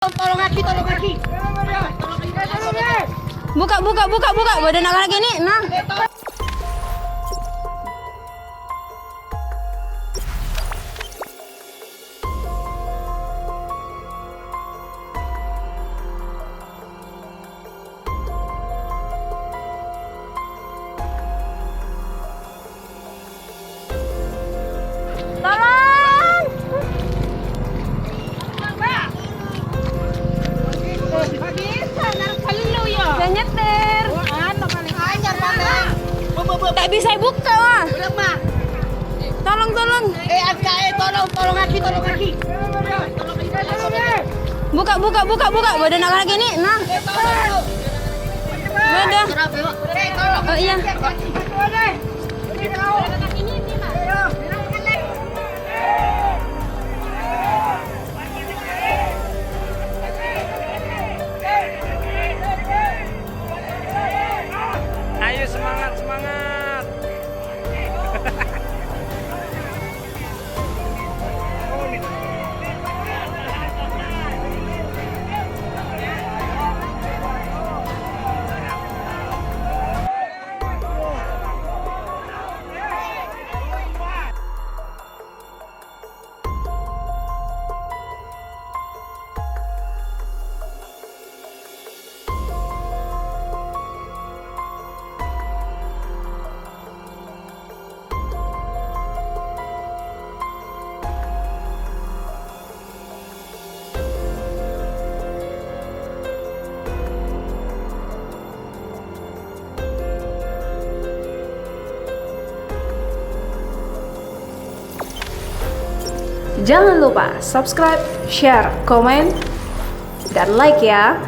Tolong kaki. Buka. Badan anak ini. Nah. Tolong. Saya nyetir. Tak bisa buka, Wah. Tolong. Tolong kaki. Buka. Badan anak ini. Nah. Udah. Oh iya. Ayo semangat. Jangan lupa subscribe, share, komen, dan like ya.